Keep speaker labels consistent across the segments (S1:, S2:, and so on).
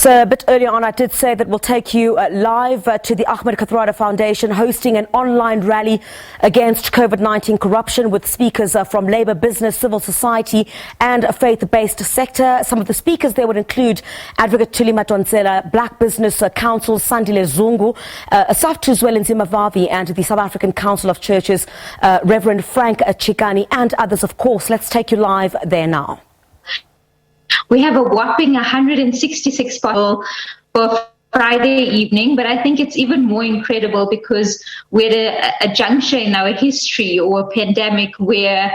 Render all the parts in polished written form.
S1: So a bit earlier on, I did say that we'll take you live to the Ahmed Kathrada Foundation hosting an online rally against COVID-19 corruption with speakers from labour, business, civil society and a faith-based sector. Some of the speakers there would include Adv Thuli Madonsela, Black Business Council, Sandile, Zungu, SAFTU, Zwelinzima, Vavi and the South African Council of Churches, Reverend Frank Chikane and others, of course. Let's take you live there now.
S2: We have a whopping 166 people for Friday evening, but I think it's even more incredible because we're at a juncture in our history or a pandemic where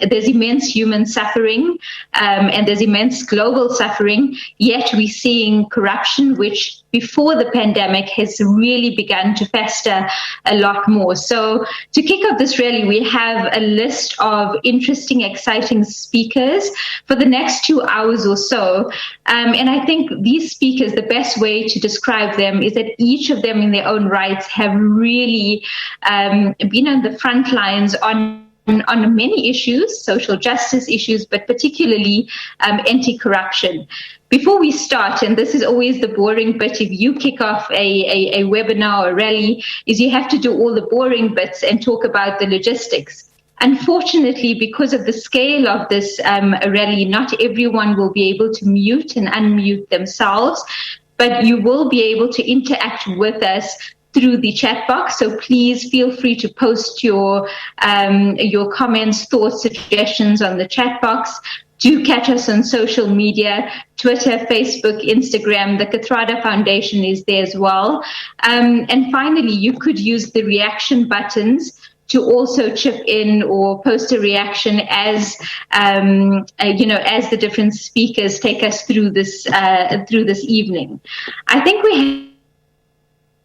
S2: there's immense human suffering and there's immense global suffering, yet we're seeing corruption, which before the pandemic has really begun to fester a lot more. So to kick off this rally, we have a list of interesting, exciting speakers for the next 2 hours or so. And I think these speakers, the best way to describe them is that each of them in their own rights have really been on the front lines on many issues, social justice issues, but particularly anti-corruption. Before we start, and this is always the boring bit, if you kick off a webinar or rally, is you have to do all the boring bits and talk about the logistics. Unfortunately, because of the scale of this rally, not everyone will be able to mute and unmute themselves, but you will be able to interact with us through the chat box. So please feel free to post your comments, thoughts, suggestions on the chat box. Do catch us on social media, Twitter, Facebook, Instagram. The Kathrada Foundation is there as well. And finally, you could use the reaction buttons to also chip in or post a reaction as as the different speakers take us through this evening. I think we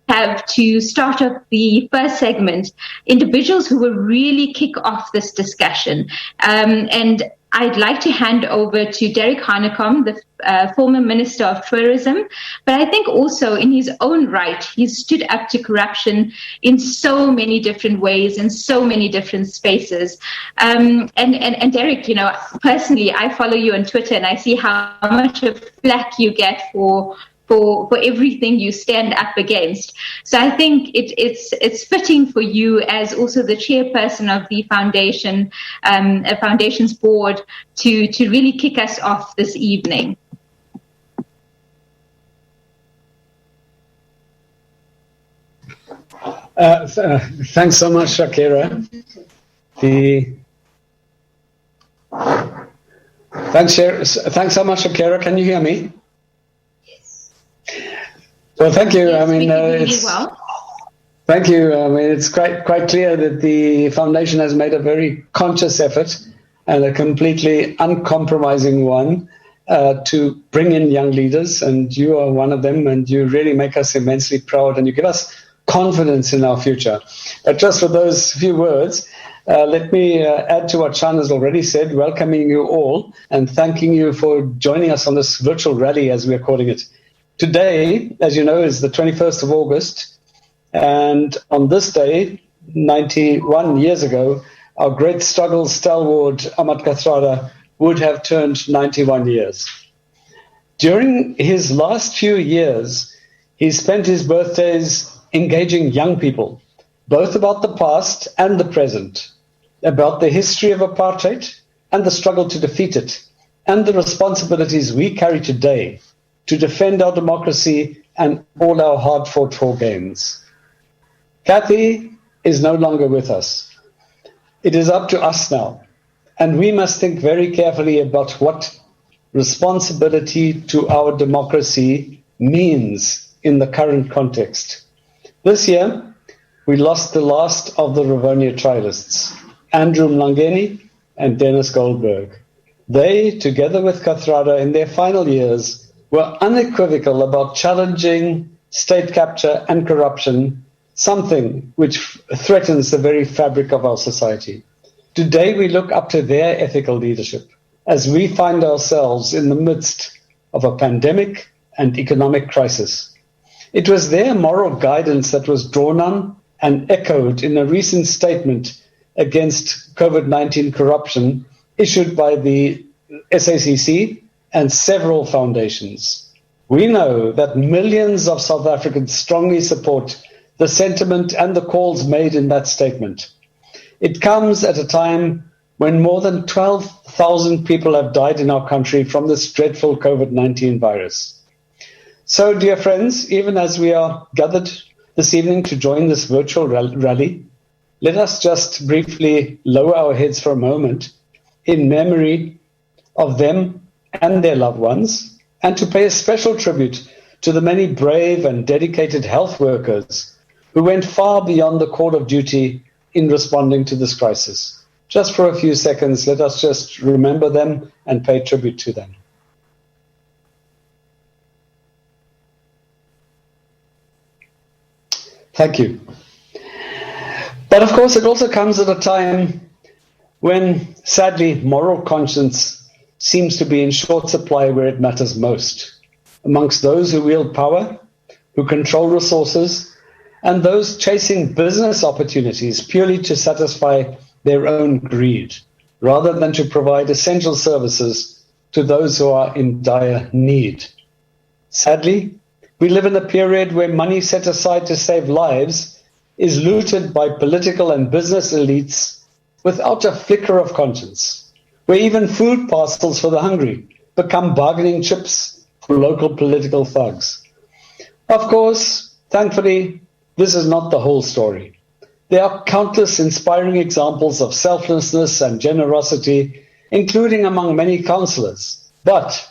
S2: have to start off the first segment, individuals who will really kick off this discussion. And I'd like to hand over to Derek Hanekom, the former Minister of Tourism, but I think also in his own right, he's stood up to corruption in so many different ways, in so many different spaces. And Derek, personally, I follow you on Twitter and I see how much of flack you get for everything you stand up against. So I think it's fitting for you as also the chairperson of the foundation, foundation's board, to really kick us off this evening.
S3: Thanks so much, Shakira. Thanks so much, Shakira. Can you hear me? Well, thank you.
S2: Yes,
S3: thank you. It's quite clear that the foundation has made a very conscious effort and a completely uncompromising one to bring in young leaders, and you are one of them, and you really make us immensely proud, and you give us confidence in our future. But just for those few words, let me add to what Shan has already said, welcoming you all and thanking you for joining us on this virtual rally, as we're calling it. Today, as you know, is the 21st of August, and on this day, 91 years ago, our great struggle stalwart Ahmed Kathrada would have turned 91 years. During his last few years, he spent his birthdays engaging young people, both about the past and the present, about the history of apartheid and the struggle to defeat it, and the responsibilities we carry today to defend our democracy and all our hard-fought-for gains. Kathy is no longer with us. It is up to us now, and we must think very carefully about what responsibility to our democracy means in the current context. This year, we lost the last of the Rivonia trialists, Andrew Mlangeni and Dennis Goldberg. They, together with Kathrada in their final years, were unequivocal about challenging state capture and corruption, something which threatens the very fabric of our society. Today, we look up to their ethical leadership as we find ourselves in the midst of a pandemic and economic crisis. It was their moral guidance that was drawn on and echoed in a recent statement against COVID-19 corruption issued by the SACC and several foundations. We know that millions of South Africans strongly support the sentiment and the calls made in that statement. It comes at a time when more than 12,000 people have died in our country from this dreadful COVID-19 virus. So, dear friends, even as we are gathered this evening to join this virtual rally, let us just briefly lower our heads for a moment in memory of them and their loved ones, and to pay a special tribute to the many brave and dedicated health workers who went far beyond the call of duty in responding to this crisis. Just for a few seconds, let us just remember them and pay tribute to them. Thank you. But of course, it also comes at a time when, sadly, moral conscience seems to be in short supply where it matters most, amongst those who wield power, who control resources, and those chasing business opportunities purely to satisfy their own greed, rather than to provide essential services to those who are in dire need. Sadly, we live in a period where money set aside to save lives is looted by political and business elites without a flicker of conscience, where even food parcels for the hungry become bargaining chips for local political thugs. Of course, thankfully, this is not the whole story. There are countless inspiring examples of selflessness and generosity, including among many councillors. But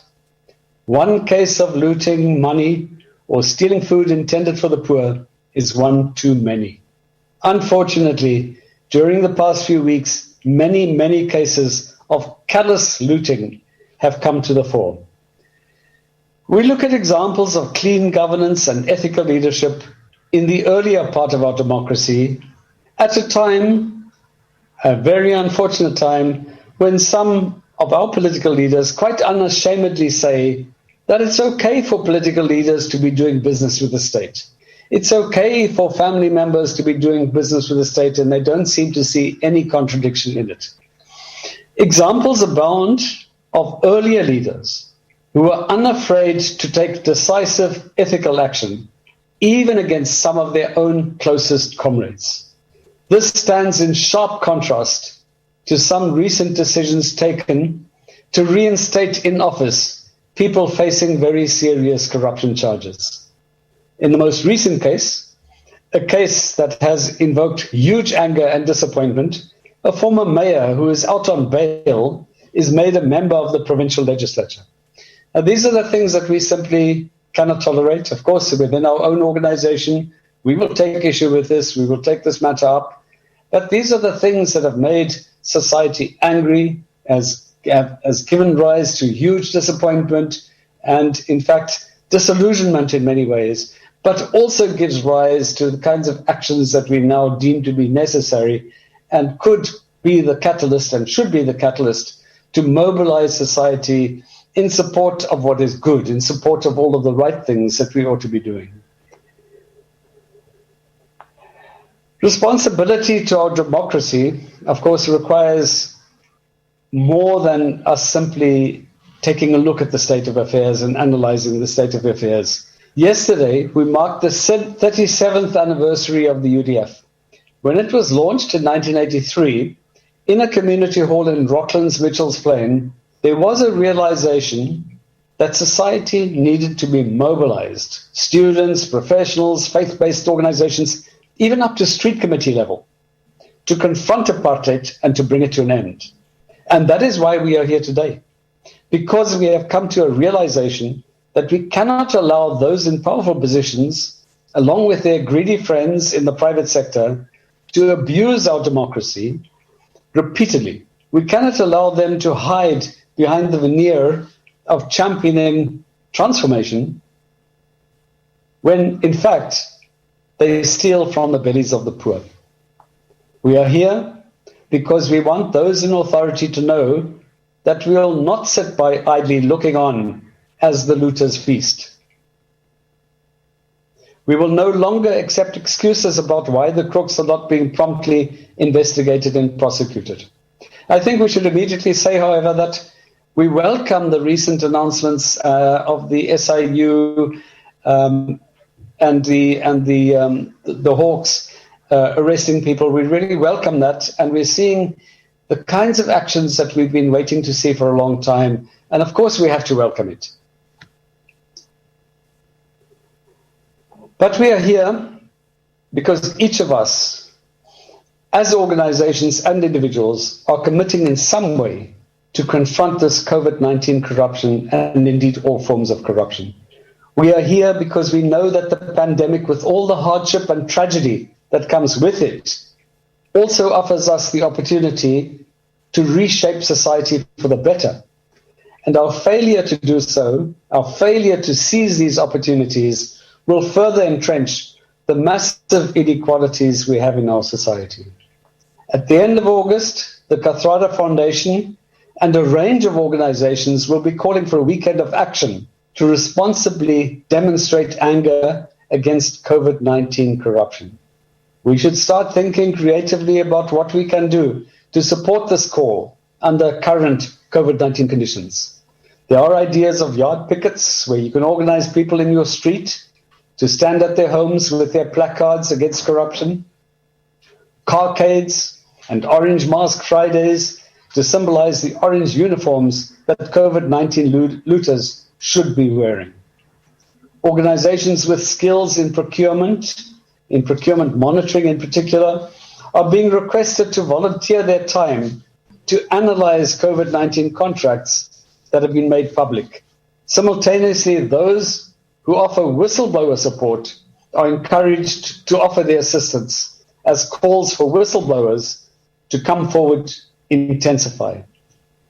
S3: one case of looting money or stealing food intended for the poor is one too many. Unfortunately, during the past few weeks, many cases of callous looting have come to the fore. We look at examples of clean governance and ethical leadership in the earlier part of our democracy at a time, a very unfortunate time, when some of our political leaders quite unashamedly say that it's okay for political leaders to be doing business with the state. It's okay for family members to be doing business with the state, and they don't seem to see any contradiction in it. Examples abound of earlier leaders who were unafraid to take decisive ethical action, even against some of their own closest comrades. This stands in sharp contrast to some recent decisions taken to reinstate in office people facing very serious corruption charges. In the most recent case, a case that has invoked huge anger and disappointment, a former mayor who is out on bail is made a member of the provincial legislature. Now, these are the things that we simply cannot tolerate. Of course, within our own organization, we will take issue with this, we will take this matter up. But these are the things that have made society angry, has given rise to huge disappointment and, in fact, disillusionment in many ways, but also gives rise to the kinds of actions that we now deem to be necessary and could be the catalyst and should be the catalyst to mobilize society in support of what is good, in support of all of the right things that we ought to be doing. Responsibility to our democracy, of course, requires more than us simply taking a look at the state of affairs and analyzing the state of affairs. Yesterday, we marked the 37th anniversary of the UDF. When it was launched in 1983, in a community hall in Rocklands, Mitchell's Plain, there was a realization that society needed to be mobilized. Students, professionals, faith-based organizations, even up to street committee level, to confront apartheid and to bring it to an end. And that is why we are here today, because we have come to a realization that we cannot allow those in powerful positions, along with their greedy friends in the private sector, to abuse our democracy repeatedly. We cannot allow them to hide behind the veneer of championing transformation when, in fact, they steal from the bellies of the poor. We are here because we want those in authority to know that we will not sit by idly looking on as the looters feast. We will no longer accept excuses about why the crooks are not being promptly investigated and prosecuted. I think we should immediately say, however, that We welcome the recent announcements of the SIU and the Hawks arresting people. We really welcome that, and we're seeing the kinds of actions that we've been waiting to see for a long time. And of course, we have to welcome it. But we are here because each of us, as organizations and individuals, are committing in some way to confront this COVID-19 corruption and indeed all forms of corruption. We are here because we know that the pandemic, with all the hardship and tragedy that comes with it, also offers us the opportunity to reshape society for the better. And our failure to do so, our failure to seize these opportunities, will further entrench the massive inequalities we have in our society. At the end of August, the Kathrada Foundation and a range of organizations will be calling for a weekend of action to responsibly demonstrate anger against COVID-19 corruption. We should start thinking creatively about what we can do to support this call under current COVID-19 conditions. There are ideas of yard pickets where you can organize people in your street to stand at their homes with their placards against corruption, carcades and Orange Mask Fridays to symbolize the orange uniforms that COVID-19 looters should be wearing. Organizations with skills in procurement monitoring in particular, are being requested to volunteer their time to analyze COVID-19 contracts that have been made public. Simultaneously, those who offer whistleblower support are encouraged to offer their assistance as calls for whistleblowers to come forward intensify.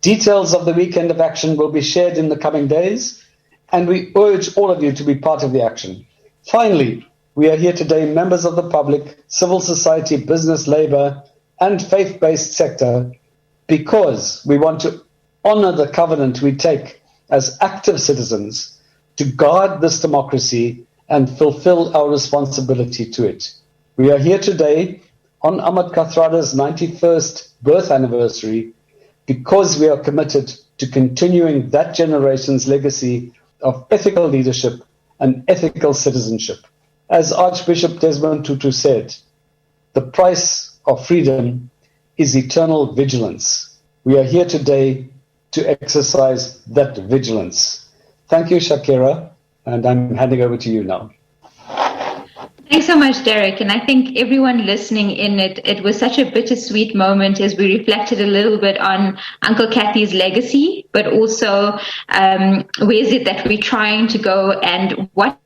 S3: Details of the weekend of action will be shared in the coming days, and we urge all of you to be part of the action. Finally, we are here today, members of the public, civil society, business, labor, and faith-based sector, because we want to honor the covenant we take as active citizens to guard this democracy and fulfill our responsibility to it. We are here today on Ahmed Kathrada's 91st birth anniversary because we are committed to continuing that generation's legacy of ethical leadership and ethical citizenship. As Archbishop Desmond Tutu said, the price of freedom is eternal vigilance. We are here today to exercise that vigilance. Thank you, Shakira, and I'm handing over to you now.
S2: Thanks so much, Derek. And I think everyone listening in, it was such a bittersweet moment as we reflected a little bit on Uncle Kathy's legacy, but also where is it that we're trying to go and what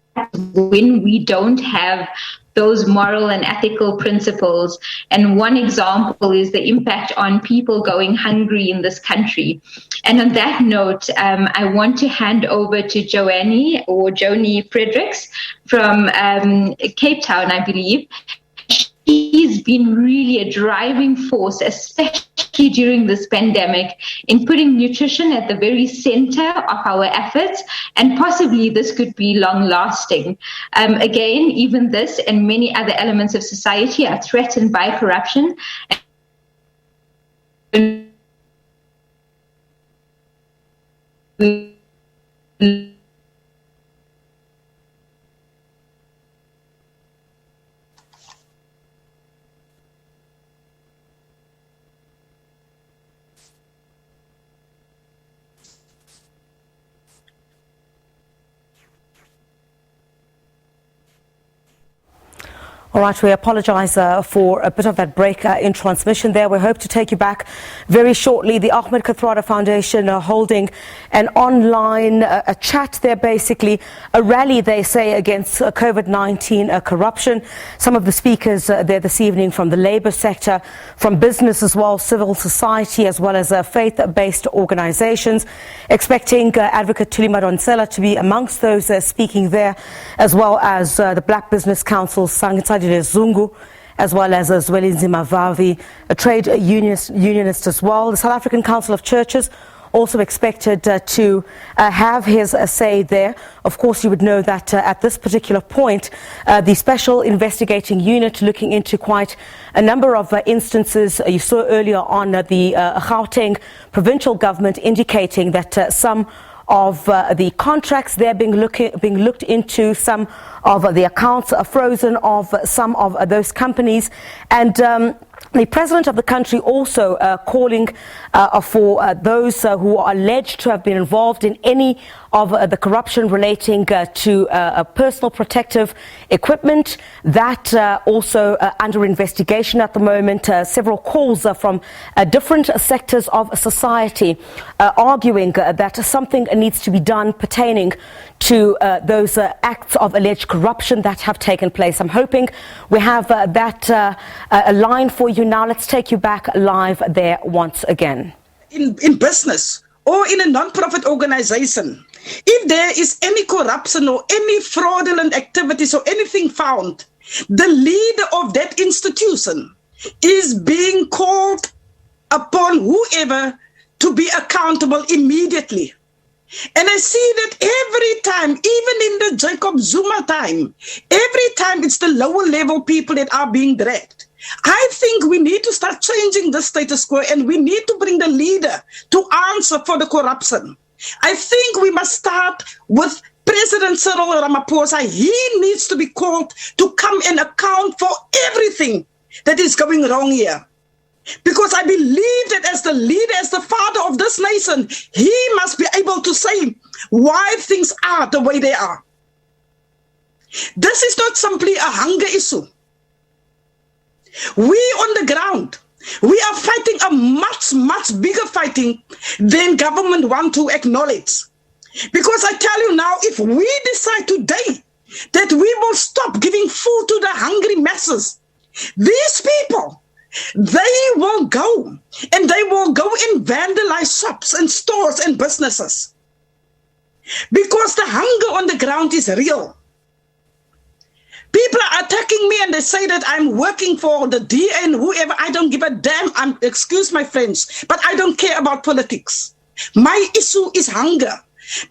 S2: when we don't have those moral and ethical principles. And one example is the impact on people going hungry in this country. And on that note, I want to hand over to Joni Fredericks from Cape Town, I believe. She's been really a driving force, especially during this pandemic, in putting nutrition at the very center of our efforts, and possibly this could be long-lasting. Again, even this and many other elements of society are threatened by corruption.
S1: All right, we apologize for a bit of that break in transmission there. We hope to take you back very shortly. The Ahmed Kathrada Foundation holding an online a chat there, basically a rally, they say, against COVID-19 corruption. Some of the speakers there this evening from the labour sector, from business as well, civil society, as well as faith-based organisations. Expecting Advocate Thuli Madonsela to be amongst those speaking there, as well as the Black Business Council, Sandile, Zungu, as well as Zwelinzima, Vavi, a trade unionist as well. The South African Council of Churches also expected to have his say there. Of course, you would know that at this particular point, the Special Investigating Unit looking into quite a number of instances. You saw earlier on the Gauteng provincial government indicating that some of the contracts there being looked into, some of the accounts are frozen of some of those companies, and the president of the country also calling for those who are alleged to have been involved in any of the corruption relating to personal protective equipment. That also under investigation at the moment. Several calls from different sectors of society arguing that something needs to be done pertaining to those acts of alleged corruption that have taken place. I'm hoping we have that line for you now. Let's take you back live there once again.
S4: In business or in a non-profit organization, if there is any corruption or any fraudulent activities or anything found, the leader of that institution is being called upon whoever to be accountable immediately. And I see that every time, even in the Jacob Zuma time, every time it's the lower level people that are being dragged. I think we need to start changing the status quo, and we need to bring the leader to answer for the corruption. I think we must start with President Cyril Ramaphosa. He needs to be called to come and account for everything that is going wrong here. Because I believe that as the leader, as the father of this nation, he must be able to say why things are the way they are. This is not simply a hunger issue. We on the ground, we are fighting a much, much bigger fighting than government want to acknowledge. Because I tell you now, if we decide today that we will stop giving food to the hungry masses, these people, they will go and vandalize shops and stores and businesses. Because the hunger on the ground is real. People are attacking me and they say that I'm working for the DA and whoever. I don't give a damn. Excuse my French, but I don't care about politics. My issue is hunger.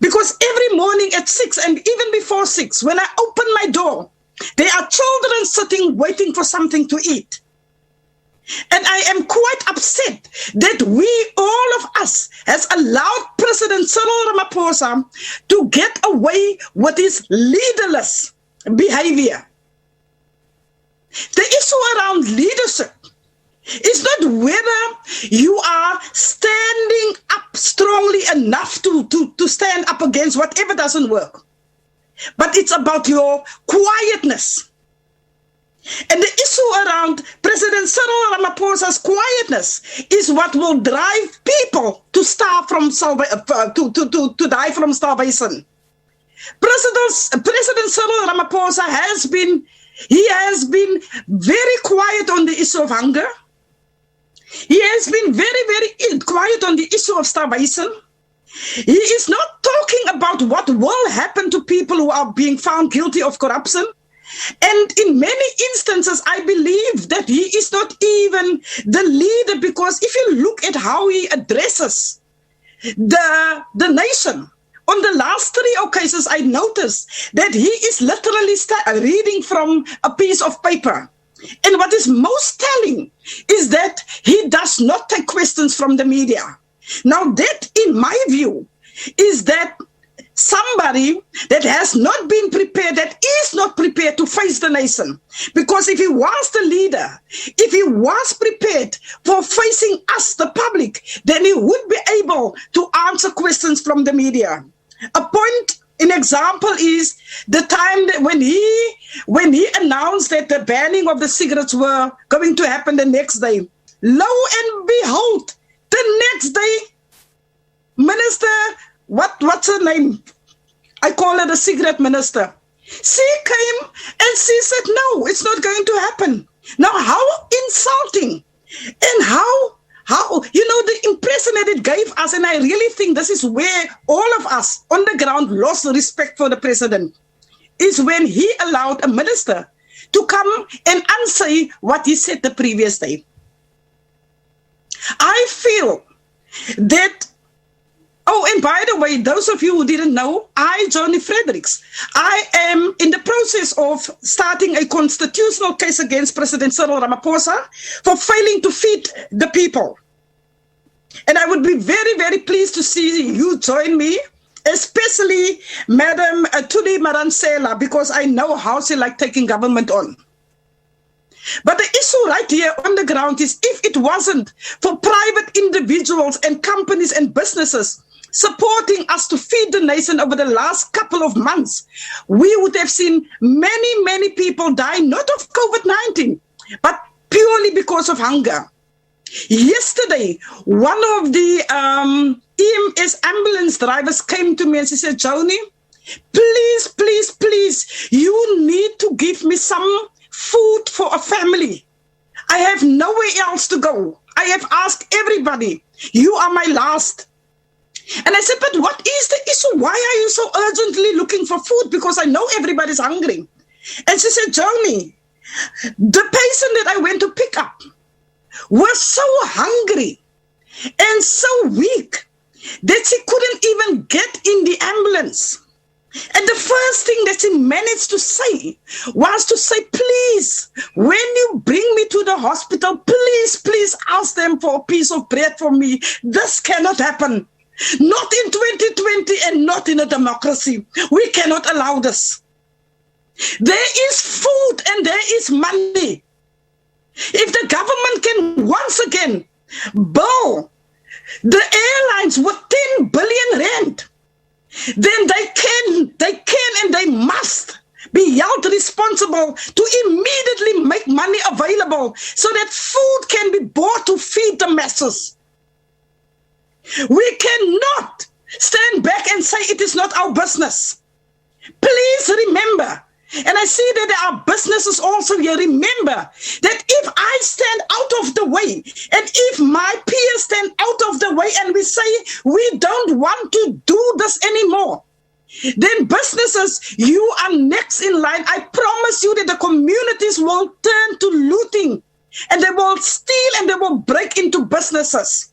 S4: Because every morning at 6 and even before 6, when I open my door, there are children sitting waiting for something to eat. And I am quite upset that we, all of us, has allowed President Cyril Ramaphosa to get away with his leaderless behavior. The issue around leadership is not whether you are standing up strongly enough to stand up against whatever doesn't work, but it's about your quietness. And the issue around President Cyril Ramaphosa's quietness is what will drive people to starve from to die from starvation. President Cyril Ramaphosa has been very quiet on the issue of hunger. He has been very, very quiet on the issue of starvation. He is not talking about what will happen to people who are being found guilty of corruption. And in many instances, I believe that he is not even the leader, because if you look at how he addresses the nation, on the last 3 occasions, I noticed that he is literally reading from a piece of paper. And what is most telling is that he does not take questions from the media. Now that, in my view, is that somebody that has not been prepared, that is not prepared to face the nation. Because if he was the leader, if he was prepared for facing us, the public, then he would be able to answer questions from the media. An example is the time that when he announced that the banning of the cigarettes were going to happen the next day. Lo and behold, the next day, Minister, what's her name? I call her the cigarette minister. She came and she said, no, it's not going to happen. Now, how insulting and how the impression that it gave us, and I really think this is where all of us on the ground lost respect for the president, is when he allowed a minister to come and unsay what he said the previous day. I feel that Oh, and by the way, those of you who didn't know, Johnny Fredericks, I am in the process of starting a constitutional case against President Cyril Ramaphosa for failing to feed the people. And I would be very, very pleased to see you join me, especially Madam Thuli Madonsela, because I know how she like taking government on. But the issue right here on the ground is, if it wasn't for private individuals and companies and businesses supporting us to feed the nation over the last couple of months, we would have seen many, many people die, not of COVID-19, but purely because of hunger. Yesterday, one of the EMS ambulance drivers came to me and she said, Joni, please, please, please, you need to give me some food for a family. I have nowhere else to go. I have asked everybody. You are my last. And I said, but what is the issue? Why are you so urgently looking for food? Because I know everybody's hungry. And she said, Joni, the patient that I went to pick up was so hungry and so weak that she couldn't even get in the ambulance. And the first thing that she managed to say was to say, please, when you bring me to the hospital, please, please ask them for a piece of bread for me. This cannot happen. Not in 2020 and not in a democracy. We cannot allow this. There is food and there is money. If the government can once again bill the airlines with 10 billion rand, then they can and they must be held responsible to immediately make money available so that food can be bought to feed the masses. We cannot stand back and say it is not our business. Please remember, and I see that there are businesses also here, remember that if I stand out of the way and if my peers stand out of the way and we say we don't want to do this anymore, then businesses, you are next in line. I promise you that the communities will turn to looting and they will steal and they will break into businesses.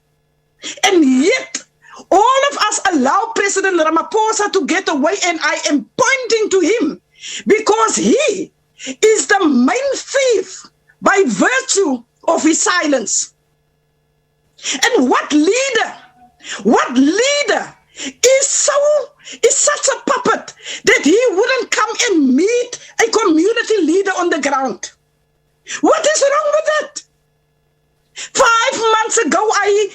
S4: And yet, all of us allow President Ramaphosa to get away, and I am pointing to him because he is the main thief by virtue of his silence. And what leader is such a puppet that he wouldn't come and meet a community leader on the ground? What is wrong with that? 5 months ago, I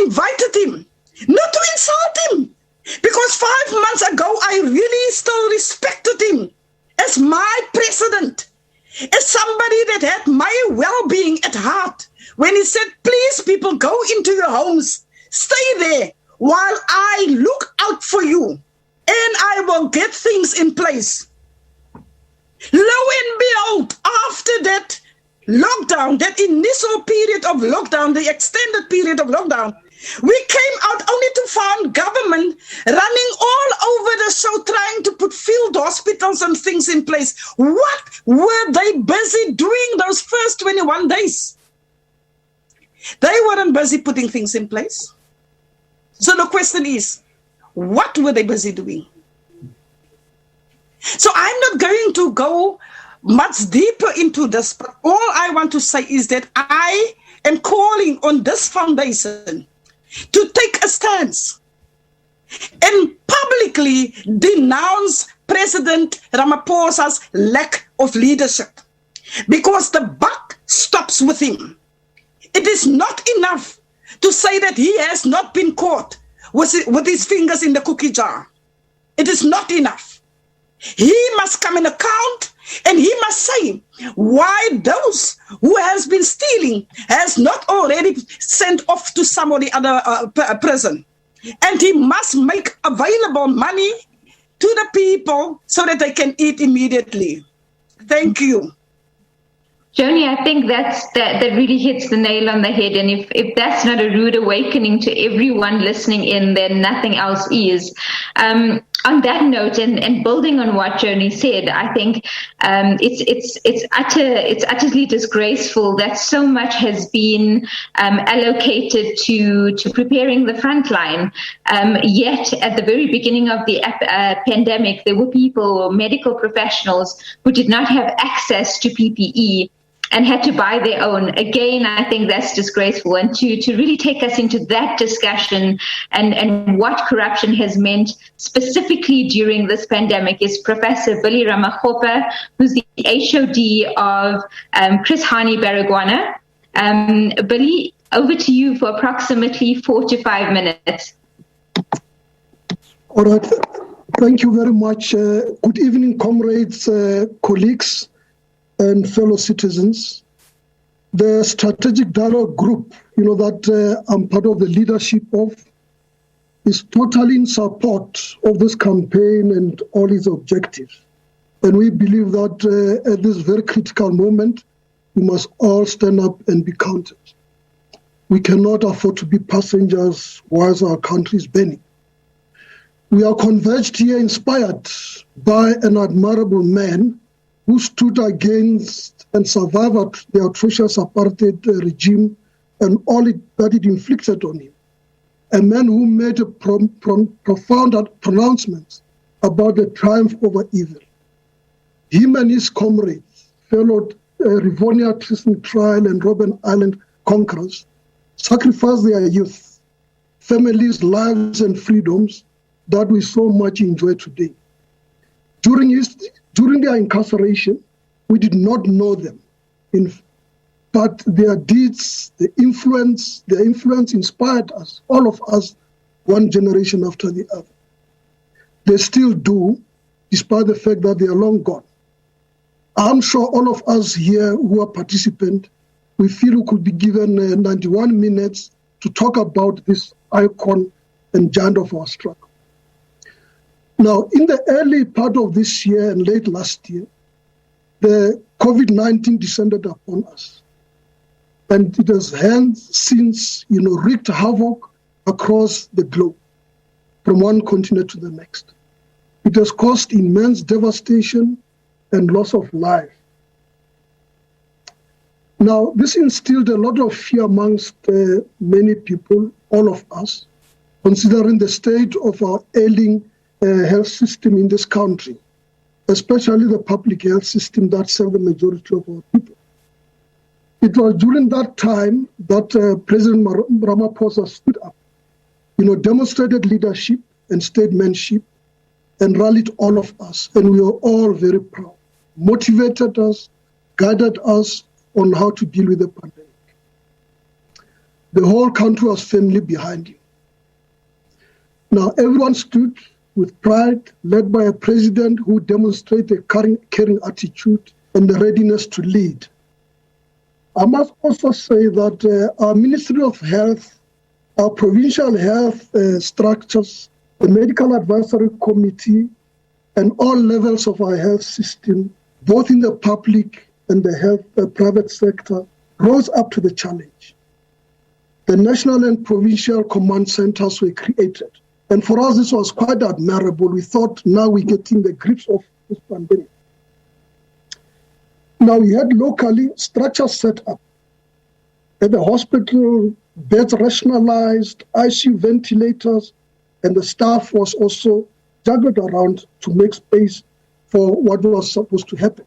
S4: invited him, not to insult him, because 5 months ago, I really still respected him as my president, as somebody that had my well-being at heart. When he said, please, people, go into your homes, stay there while I look out for you, and I will get things in place. Lo and behold, after that lockdown, that initial period of lockdown, the extended period of lockdown, we came out only to find government running all over the show trying to put field hospitals and things in place. What were they busy doing those first 21 days? They weren't busy putting things in place. So the question is, what were they busy doing? So I'm not going to go much deeper into this, but all I want to say is that I am calling on this foundation to take a stance and publicly denounce President Ramaphosa's lack of leadership, because the buck stops with him. It is not enough to say that he has not been caught with his fingers in the cookie jar. It is not enough. He must come in account, and he must say why those who has been stealing has not already sent off to some or the other prison. And he must make available money to the people so that they can eat immediately. Thank you.
S2: Joni, I think that really hits the nail on the head. And if that's not a rude awakening to everyone listening in, then nothing else is. on that note, and building on what Joni said, I think it's utterly disgraceful that so much has been allocated to preparing the front line. Yet, at the very beginning of the pandemic, there were people, medical professionals, who did not have access to PPE and had to buy their own. Again, I think that's disgraceful. And to really take us into that discussion and what corruption has meant specifically during this pandemic is Professor Billy Ramakgopa, who's the HOD of Chris Hani Baragwana. Billy, over to you for approximately 4 to 5 minutes.
S5: All right. Thank you very much. Good evening, comrades, colleagues, and fellow citizens. The Strategic Dialogue Group, that I'm part of the leadership of, is totally in support of this campaign and all its objectives. And we believe that at this very critical moment, we must all stand up and be counted. We cannot afford to be passengers whilst our country is burning. We are converged here, inspired by an admirable man who stood against and survived the atrocious apartheid regime and all that it inflicted on him. A man who made a profound pronouncements about the triumph over evil. Him and his comrades, fellow Rivonia Treason Trial and Robben Island conquerors, sacrificed their youth, families, lives, and freedoms that we so much enjoy today. During their incarceration, we did not know them, but their deeds, their influence inspired us, all of us, one generation after the other. They still do, despite the fact that they are long gone. I'm sure all of us here who are participants, we feel we could be given 91 minutes to talk about this icon and giant of our struggle. Now, in the early part of this year and late last year, the COVID-19 descended upon us. And it has since, wreaked havoc across the globe, from one continent to the next. It has caused immense devastation and loss of life. Now, this instilled a lot of fear amongst many people, all of us, considering the state of our ailing health system in this country, especially the public health system that serves the majority of our people. It was during that time that President Ramaphosa stood up, demonstrated leadership and statesmanship and rallied all of us. And we were all very proud, motivated us, guided us on how to deal with the pandemic. The whole country was firmly behind him. Now, everyone stood with pride, led by a president who demonstrated a caring attitude and the readiness to lead. I must also say that our Ministry of Health, our provincial health structures, the Medical Advisory Committee, and all levels of our health system, both in the public and the private sector, rose up to the challenge. The national and provincial command centers were created. And for us, this was quite admirable. We thought now we're getting the grips of this pandemic. Now we had locally structures set up. At the hospital, beds rationalized, ICU ventilators, and the staff was also juggled around to make space for what was supposed to happen.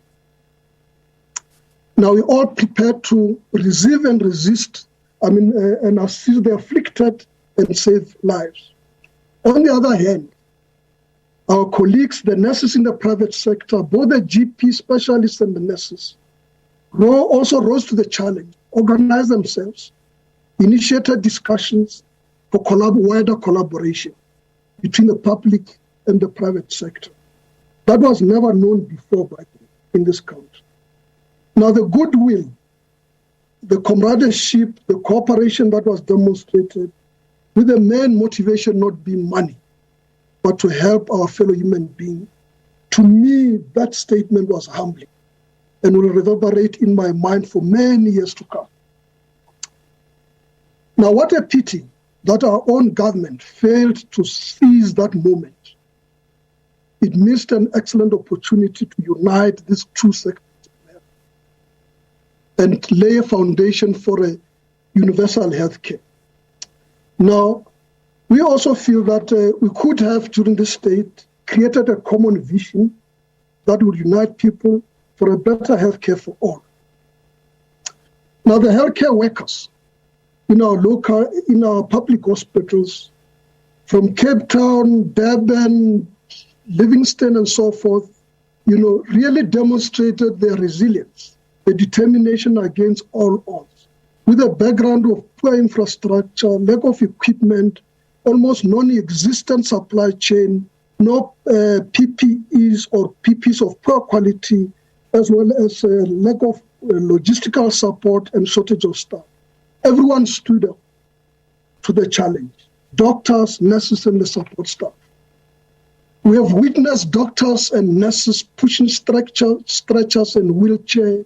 S5: Now we're all prepared to receive and resist, and assist the afflicted and save lives. On the other hand, our colleagues, the nurses in the private sector, both the GP specialists and the nurses, also rose to the challenge, organized themselves, initiated discussions for wider collaboration between the public and the private sector. That was never known before in this country. Now the goodwill, the camaraderie, the cooperation that was demonstrated, with the main motivation not being money, but to help our fellow human being. To me, that statement was humbling and will reverberate in my mind for many years to come. Now, what a pity that our own government failed to seize that moment it missed an excellent opportunity to unite these two sectors and lay a foundation for a universal healthcare. Now, we also feel that we could have, during this state, created a common vision that would unite people for a better healthcare for all. Now, the healthcare workers in our public hospitals, from Cape Town, Durban, Livingston, and so forth, really demonstrated their resilience, their determination against all odds, with a background of poor infrastructure, lack of equipment, almost non-existent supply chain, no PPEs or PPs of poor quality, as well as a lack of logistical support and shortage of staff. Everyone stood up to the challenge, doctors, nurses, and the support staff. We have witnessed doctors and nurses pushing stretchers and wheelchairs,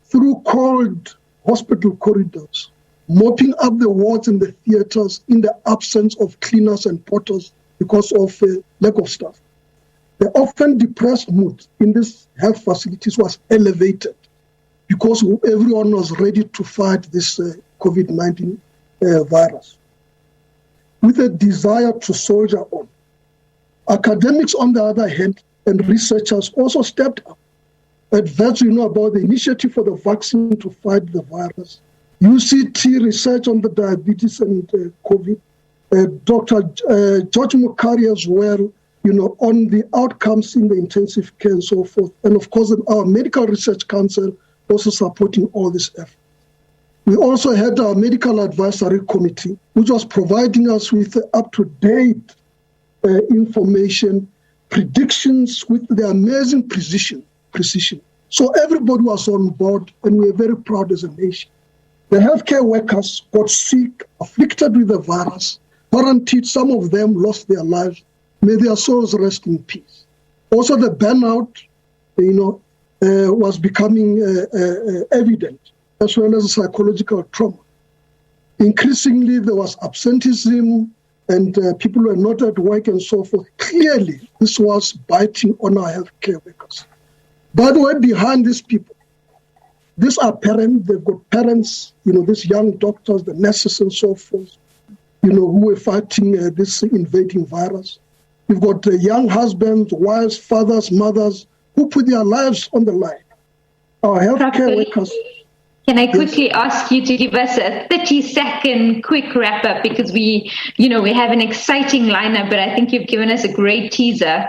S5: through cold hospital corridors, mopping up the wards in the theaters in the absence of cleaners and porters because of lack of staff. The often depressed mood in these health facilities was elevated because everyone was ready to fight this COVID-19 virus with a desire to soldier on. Academics, on the other hand, and researchers also stepped up. Advert, about the initiative for the vaccine to fight the virus. UCT research on the diabetes and COVID. Dr. George Mukari as well, on the outcomes in the intensive care and so forth. And of course, our Medical Research Council also supporting all this effort. We also had our Medical Advisory Committee, which was providing us with up-to-date information, predictions with the amazing precision. So everybody was on board, and we're very proud as a nation. The healthcare workers got sick, afflicted with the virus, quarantined, some of them lost their lives. May their souls rest in peace. Also, the burnout, was becoming evident, as well as psychological trauma. Increasingly, there was absenteeism, and people were not at work and so forth. Clearly, this was biting on our healthcare workers. By the way, behind these people, these are parents, they've got parents, these young doctors, the nurses and so forth, who were fighting this invading virus. You've got young husbands, wives, fathers, mothers, who put their lives on the line. Our healthcare workers.
S2: Can I quickly ask you to give us a 30-second quick wrap-up, because we have an exciting lineup, but I think you've given us a great teaser.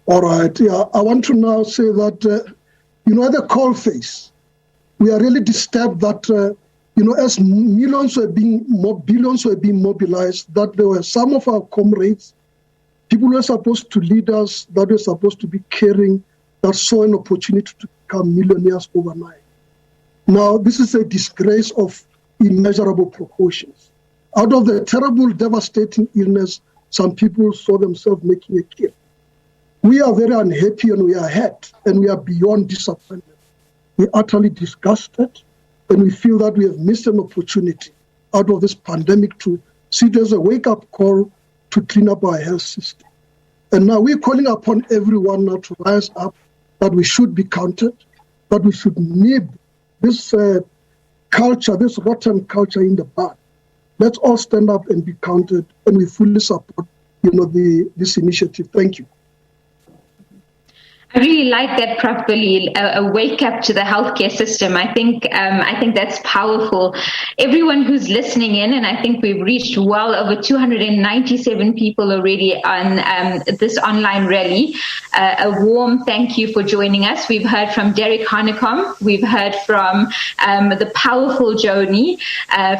S5: All right. Yeah, I want to now say that, at the coalface, we are really disturbed that, as billions were being mobilized, that there were some of our comrades, people who were supposed to lead us, that were supposed to be caring, that saw an opportunity to become millionaires overnight. Now, this is a disgrace of immeasurable proportions. Out of the terrible, devastating illness, some people saw themselves making a killing. We are very unhappy, and we are hurt, and we are beyond disappointment. We're utterly disgusted, and we feel that we have missed an opportunity out of this pandemic to see it as a wake-up call to clean up our health system. And now we're calling upon everyone now to rise up, that we should be counted, that we should nib this culture, this rotten culture in the bud. Let's all stand up and be counted, and we fully support, this initiative. Thank you.
S2: I really like that, Prof. Thuli, a wake up to the healthcare system. I think that's powerful. Everyone who's listening in, and I think we've reached well over 297 people already on this online rally. A warm thank you for joining us. We've heard from Derek Hanekom, we've heard from the powerful Joni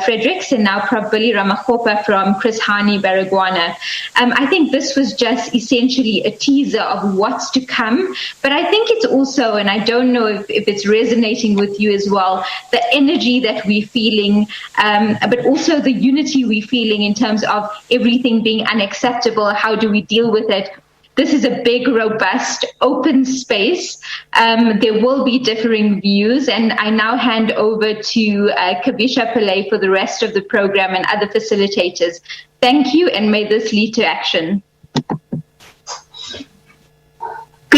S2: Fredericks, and now Prof. Thuli Ramakgopa from Chris Hani Baragwana. I think this was just essentially a teaser of what's to come. But I think it's also, and I don't know if it's resonating with you as well, the energy that we're feeling, but also the unity we're feeling in terms of everything being unacceptable. How do we deal with it? This is a big, robust, open space. There will be differing views, and I now hand over to Kavisha Pillay for the rest of the program and other facilitators. Thank you, and may this lead to action.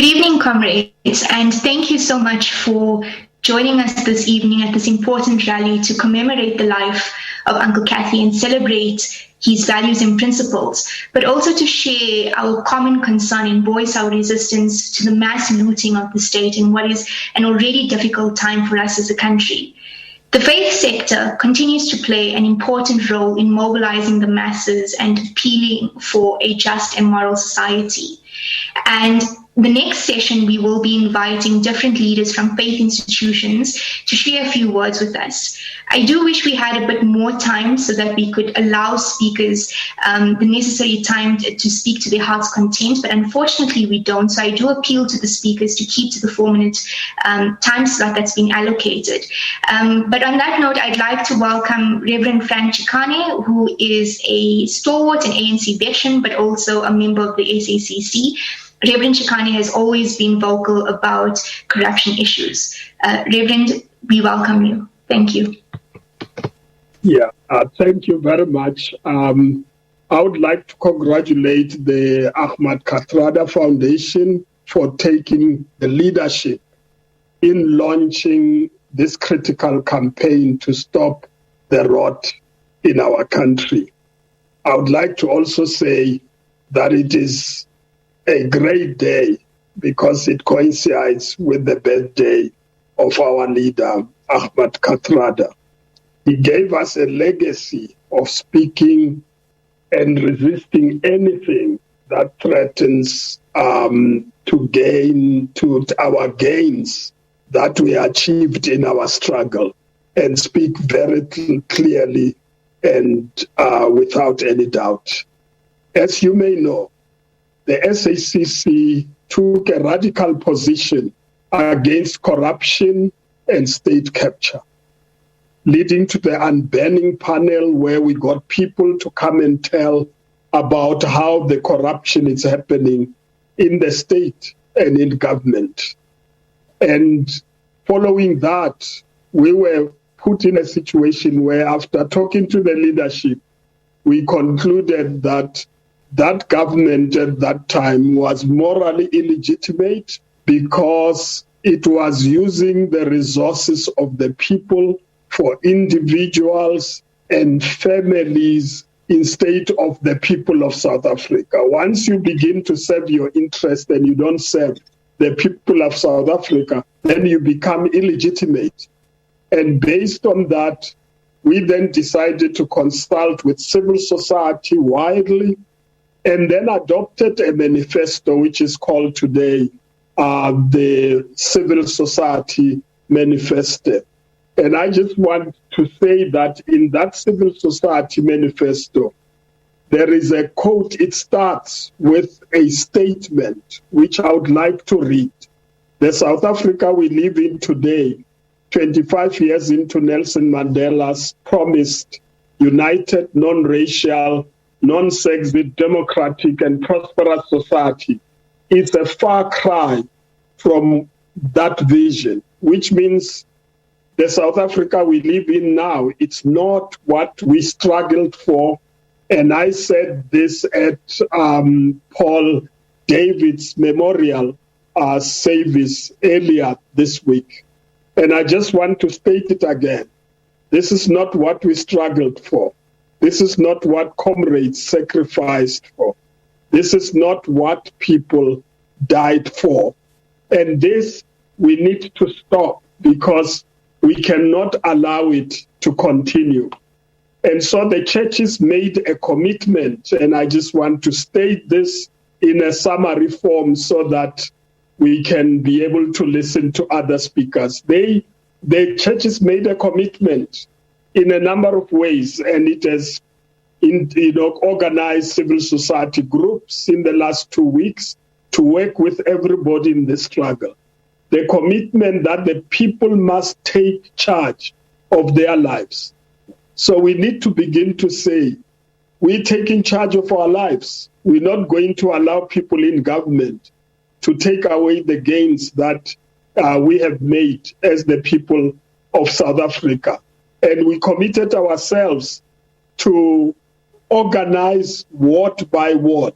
S6: Good evening, comrades, and thank you so much for joining us this evening at this important rally to commemorate the life of Uncle Kathy and celebrate his values and principles, but also to share our common concern and voice our resistance to the mass looting of the state in what is an already difficult time for us as a country. The faith sector continues to play an important role in mobilizing the masses and appealing for a just and moral society. And the next session, we will be inviting different leaders from faith institutions to share a few words with us. I do wish we had a bit more time so that we could allow speakers the necessary time to speak to their heart's content, but unfortunately we don't. So I do appeal to the speakers to keep to the 4-minute time slot that's been allocated. But on that note, I'd like to welcome Reverend Frank Chikane, who is a stalwart and ANC veteran, but also a member of the SACC. Reverend Chikane has always been vocal about corruption issues. Reverend, we welcome you. Thank you.
S7: Yeah, thank you very much. I would like to congratulate the Ahmed Kathrada Foundation for taking the leadership in launching this critical campaign to stop the rot in our country. I would like to also say that it is a great day because it coincides with the birthday of our leader, Ahmed Kathrada. He gave us a legacy of speaking and resisting anything that threatens to our gains that we achieved in our struggle, and speak very clearly and without any doubt. As you may know, the SACC took a radical position against corruption and state capture, leading to the unbanning panel where we got people to come and tell about how the corruption is happening in the state and in government. And following that, we were put in a situation where, after talking to the leadership, we concluded that that government at that time was morally illegitimate because it was using the resources of the people for individuals and families instead of the people of South Africa. Once you begin to serve your interest and you don't serve the people of South Africa, then you become illegitimate. And based on that, we then decided to consult with civil society widely, and then adopted a manifesto which is called today the Civil Society Manifesto. And I just want to say that in that Civil Society Manifesto, there is a quote. It starts with a statement which I would like to read. The South Africa we live in today, 25 years into Nelson Mandela's promised united, non-racial, non-sexist, democratic and prosperous society, is a far cry from that vision, which means the South Africa we live in now, it's not what we struggled for. And I said this at Paul David's memorial service earlier this week. And I just want to state it again. This is not what we struggled for. This is not what comrades sacrificed for. This is not what people died for. And this we need to stop because we cannot allow it to continue. And so the churches made a commitment, and I just want to state this in a summary form so that we can be able to listen to other speakers. The churches made a commitment in a number of ways, and it has organized civil society groups in the last 2 weeks to work with everybody in the struggle. The commitment that the people must take charge of their lives. So we need to begin to say, we're taking charge of our lives. We're not going to allow people in government to take away the gains that we have made as the people of South Africa. And we committed ourselves to organize ward by ward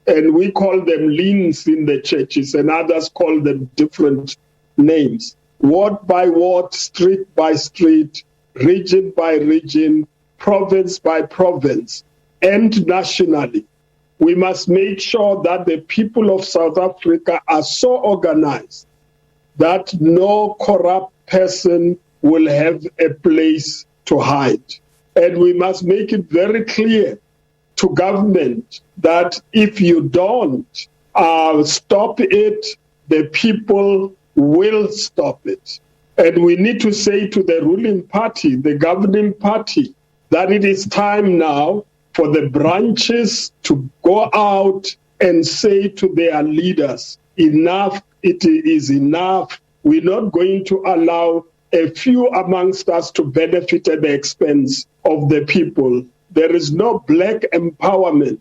S7: and we call them leans in the churches, and others call them different names. Ward by ward, street by street, region by region, province by province, and nationally. We must make sure that the people of South Africa are so organized that no corrupt person will have a place to hide. And we must make it very clear to government that if you don't stop it, the people will stop it. And we need to say to the ruling party, the governing party, that it is time now for the branches to go out and say to their leaders, enough, it is enough. We're not going to allow a few amongst us to benefit at the expense of the people. There is no black empowerment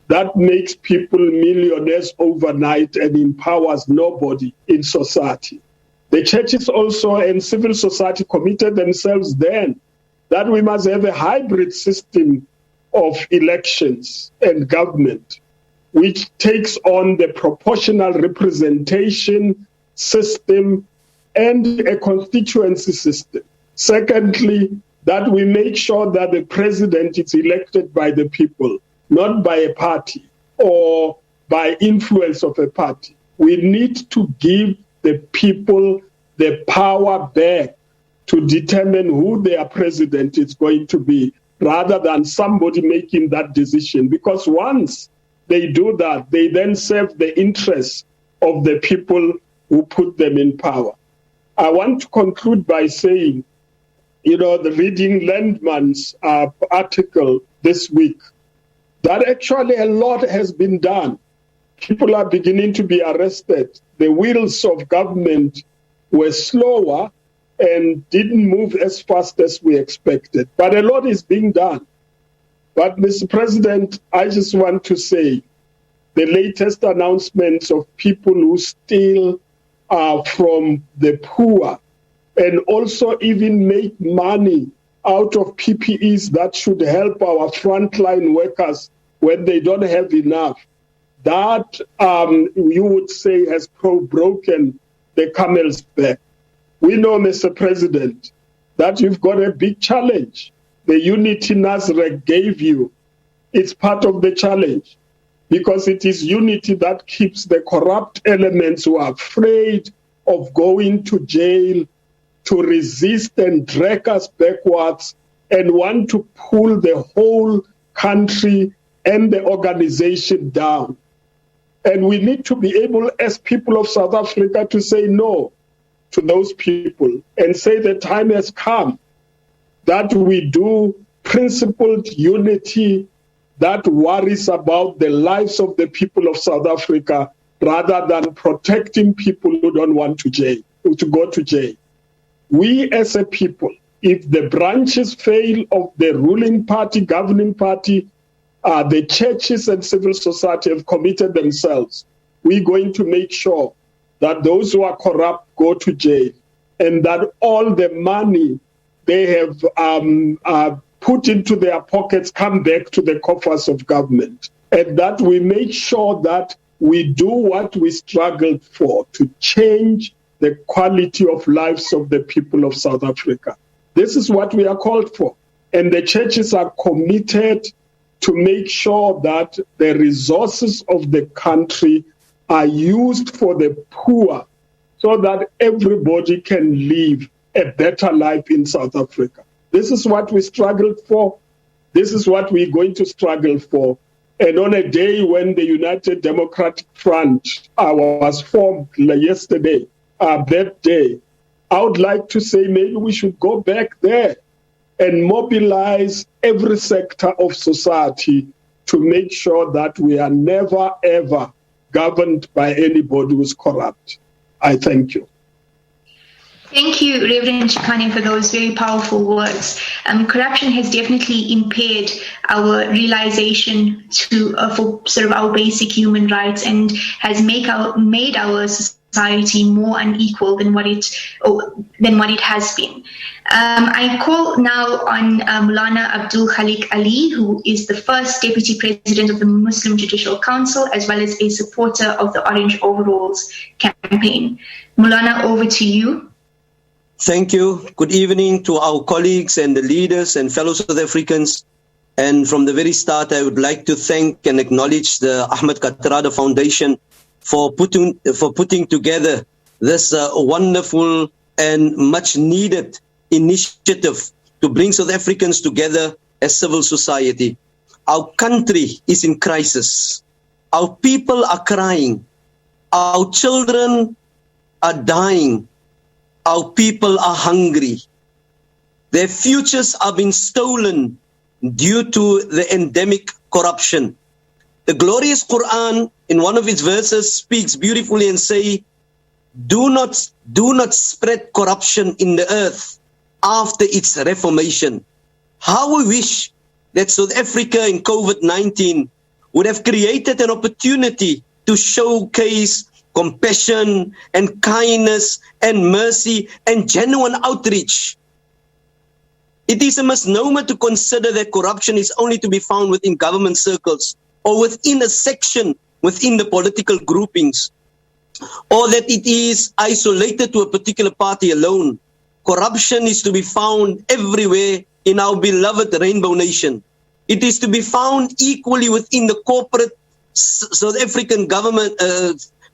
S7: that makes people millionaires overnight and empowers nobody in society. The churches also and civil society committed themselves then that we must have a hybrid system of elections and government, which takes on the proportional representation system and a constituency system. Secondly, that we make sure that the president is elected by the people, not by a party or by influence of a party. We need to give the people the power back to determine who their president is going to be, rather than somebody making that decision. Because once they do that, they then serve the interests of the people who put them in power. I want to conclude by saying, the reading Landman's article this week, that actually a lot has been done. People are beginning to be arrested. The wheels of government were slower and didn't move as fast as we expected. But a lot is being done. But, Mr. President, I just want to say the latest announcements of people who steal from the poor and also even make money out of PPEs that should help our frontline workers when they don't have enough, that you would say has broken the camel's back. We know, Mr. President, that you've got a big challenge. The unity Nasrec gave you, it's part of the challenge, because it is unity that keeps the corrupt elements who are afraid of going to jail to resist and drag us backwards and want to pull the whole country and the organization down. And we need to be able, as people of South Africa, to say no to those people and say the time has come that we do principled unity that worries about the lives of the people of South Africa rather than protecting people who don't want to go to jail. We as a people, if the branches fail of the ruling party, governing party, the churches and civil society have committed themselves, we're going to make sure that those who are corrupt go to jail and that all the money they have put into their pockets come back to the coffers of government, and that we make sure that we do what we struggled for, to change the quality of lives of the people of South Africa. This is what we are called for. And the churches are committed to make sure that the resources of the country are used for the poor so that everybody can live a better life in South Africa. This is what we struggled for. This is what we're going to struggle for. And on a day when the United Democratic Front was formed yesterday, that day, I would like to say maybe we should go back there and mobilize every sector of society to make sure that we are never, ever governed by anybody who's corrupt. I thank you.
S6: Thank you, Reverend Chikane, for those very powerful words. Corruption has definitely impaired our realization for sort of our basic human rights and has made our society society more unequal than what it has been. I call now on Maulana Abdul Khalik Ali, who is the first Deputy President of the Muslim Judicial Council, as well as a supporter of the Orange Overalls campaign. Maulana, over to you.
S8: Thank you. Good evening to our colleagues and the leaders and fellow South Africans. And from the very start, I would like to thank and acknowledge the Ahmed Kathrada Foundation for putting together this wonderful and much needed initiative to bring South Africans together as civil society. Our country is in crisis. Our people are crying. Our children are dying. Our people are hungry. Their futures are being stolen due to the endemic corruption. The glorious Quran, in one of its verses, speaks beautifully and say, do not spread corruption in the earth after its reformation. How we wish that South Africa in COVID-19 would have created an opportunity to showcase compassion and kindness and mercy and genuine outreach. It is a misnomer to consider that corruption is only to be found within government circles or within a section within the political groupings, or that it is isolated to a particular party alone. Corruption is to be found everywhere in our beloved Rainbow Nation. It is to be found equally within the corporate South African government,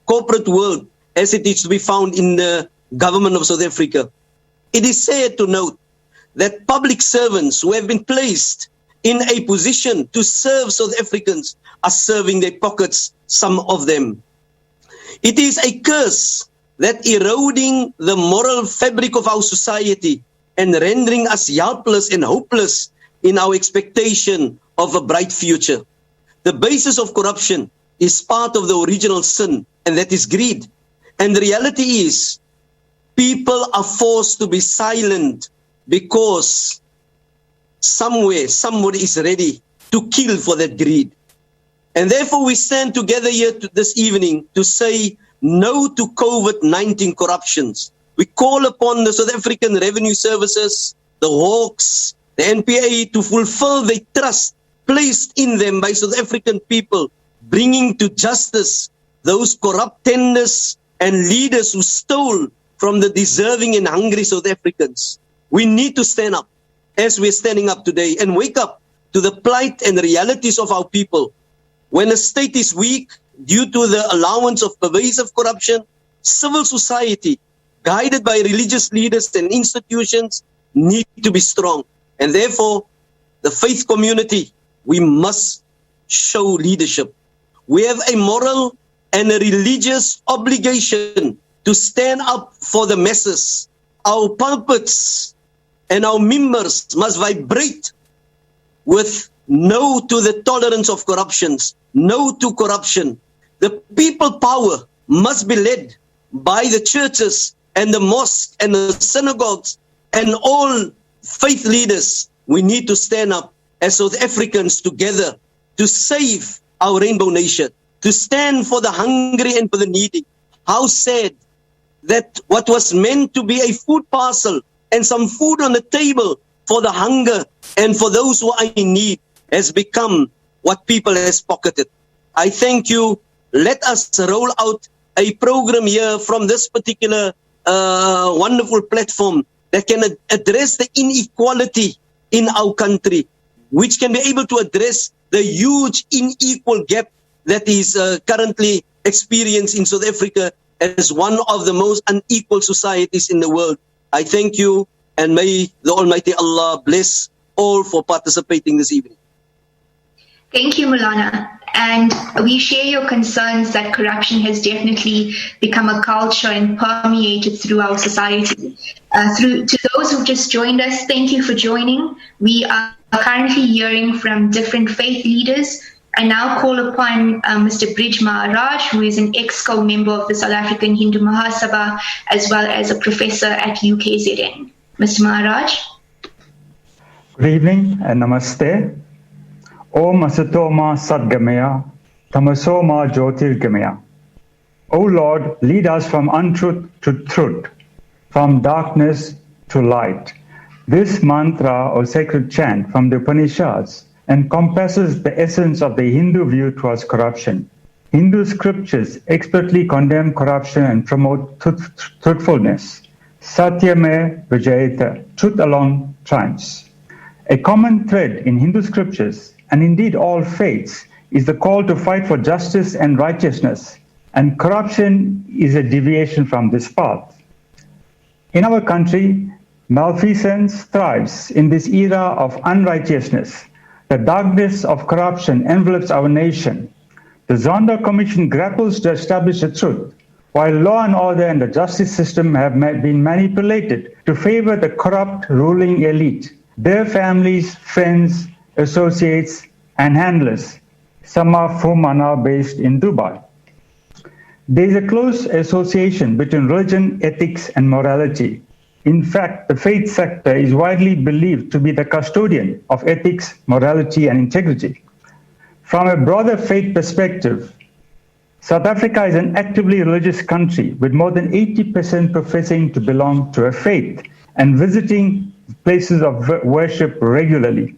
S8: corporate world, as it is to be found in the government of South Africa. It is sad to note that public servants who have been placed in a position to serve South Africans are serving their pockets, some of them. It is a curse that eroding the moral fabric of our society and rendering us helpless and hopeless in our expectation of a bright future. The basis of corruption is part of the original sin, and that is greed. And the reality is, people are forced to be silent because somewhere somebody is ready to kill for that greed. And therefore we stand together here this evening to say no to COVID-19 corruptions. We call upon the South African Revenue Services, the Hawks, the NPA to fulfill the trust placed in them by South African people, bringing to justice those corrupt tenders and leaders who stole from the deserving and hungry South Africans. We need to stand up as we're standing up today and wake up to the plight and realities of our people. When a state is weak due to the allowance of pervasive corruption, civil society, guided by religious leaders and institutions, need to be strong. And therefore, the faith community, we must show leadership. We have a moral and a religious obligation to stand up for the masses. Our pulpits and our members must vibrate with no to the tolerance of corruptions, no to corruption. The people power must be led by the churches and the mosques and the synagogues and all faith leaders. We need to stand up as South Africans together to save our Rainbow Nation, to stand for the hungry and for the needy. How sad that what was meant to be a food parcel and some food on the table for the hunger and for those who are in need has become what people has pocketed. I thank you. Let us roll out a program here from this particular wonderful platform that can address the inequality in our country, which can be able to address the huge unequal gap that is currently experienced in South Africa as one of the most unequal societies in the world. I thank you, and may the Almighty Allah bless all for participating this evening.
S6: Thank you, Maulana. And we share your concerns that corruption has definitely become a culture and permeated through our society. To those who've just joined us, thank you for joining. We are currently hearing from different faith leaders. I now call upon Mr. Brij Maharaj, who is an ex-co member of the South African Hindu Mahasabha, as well as a professor at UKZN. Mr. Maharaj.
S9: Good evening and namaste. Om Asatoma Sadgamaya, Tamasoma Jyotirgamaya. O Lord, lead us from untruth to truth, from darkness to light. This mantra or sacred chant from the Upanishads encompasses the essence of the Hindu view towards corruption. Hindu scriptures expertly condemn corruption and promote truthfulness. Satyame Vijayata, truth alone triumphs. A common thread in Hindu scriptures, and indeed all faiths, is the call to fight for justice and righteousness, and corruption is a deviation from this path. In our country, malfeasance thrives in this era of unrighteousness. The darkness of corruption envelops our nation. The Zonda Commission grapples to establish the truth, while law and order and the justice system have been manipulated to favor the corrupt ruling elite, their families, friends, associates, and handlers, some of whom are now based in Dubai. There is a close association between religion, ethics, and morality. In fact, the faith sector is widely believed to be the custodian of ethics, morality, and integrity. From a broader faith perspective, South Africa is an actively religious country with more than 80% professing to belong to a faith and visiting places of worship regularly.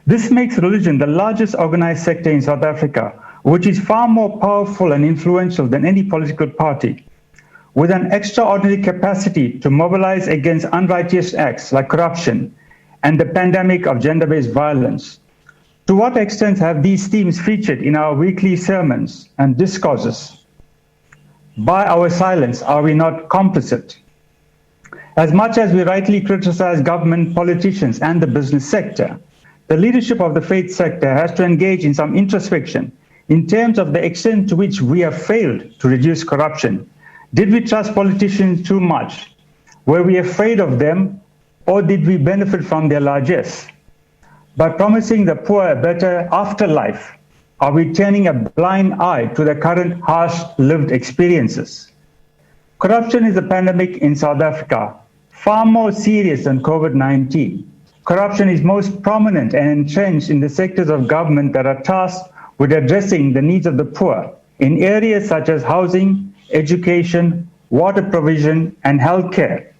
S9: This makes religion the largest organized sector in South Africa, which is far more powerful and influential than any political party. With an extraordinary capacity to mobilize against unrighteous acts like corruption and the pandemic of gender-based violence. To what extent have these themes featured in our weekly sermons and discourses? By our silence, are we not complicit? As much as we rightly criticize government, politicians, and the business sector, the leadership of the faith sector has to engage in some introspection in terms of the extent to which we have failed to reduce corruption. Did we trust politicians too much? Were we afraid of them, or did we benefit from their largesse? By promising the poor a better afterlife, are we turning a blind eye to the current harsh lived experiences? Corruption is a pandemic in South Africa, far more serious than COVID-19. Corruption is most prominent and entrenched in the sectors of government that are tasked with addressing the needs of the poor in areas such as housing, education, water provision, and healthcare.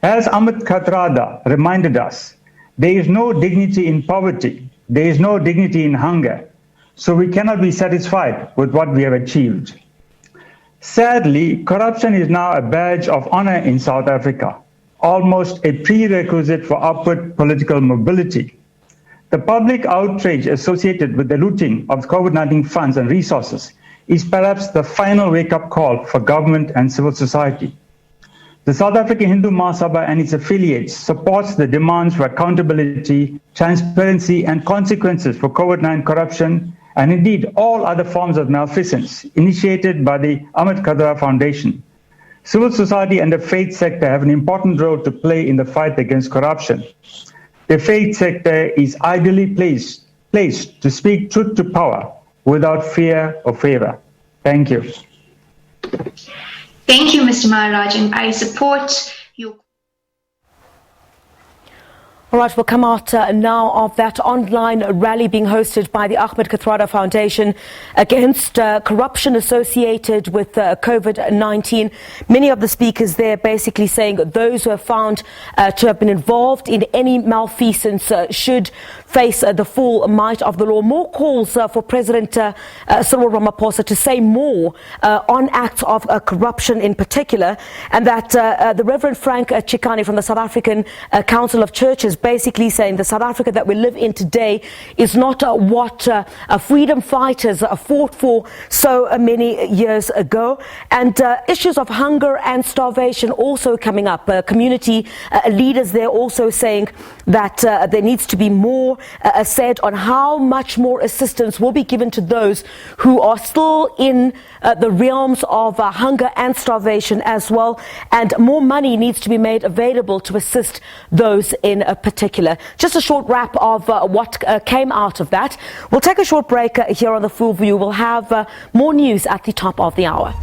S9: As Ahmed Kathrada reminded us, there is no dignity in poverty, there is no dignity in hunger, so we cannot be satisfied with what we have achieved. Sadly, corruption is now a badge of honor in South Africa, almost a prerequisite for upward political mobility. The public outrage associated with the looting of COVID-19 funds and resources is perhaps the final wake-up call for government and civil society. The South African Hindu Mahasabha and its affiliates supports the demands for accountability, transparency, and consequences for COVID-19 corruption, and indeed all other forms of malfeasance initiated by the Ahmed Kathrada Foundation. Civil society and the faith sector have an important role to play in the fight against corruption. The faith sector is ideally placed to speak truth to power without fear or favor. Thank you.
S6: Thank you, Mr. Maharaj, and I support your...
S1: All right, we'll come out now of that online rally being hosted by the Ahmed Kathrada Foundation against corruption associated with COVID-19. Many of the speakers there basically saying that those who are found to have been involved in any malfeasance should face the full might of the law. More calls for President Cyril Ramaphosa to say more on acts of corruption in particular, and that the Reverend Frank Chikane from the South African Council of Churches basically saying the South Africa that we live in today is not what freedom fighters fought for so many years ago. And issues of hunger and starvation also coming up. Community leaders there also saying that there needs to be more said on how much more assistance will be given to those who are still in the realms of hunger and starvation as well. And more money needs to be made available to assist those in particular. Just a short wrap of what came out of that. We'll take a short break here on The Full View. We'll have more news at the top of the hour.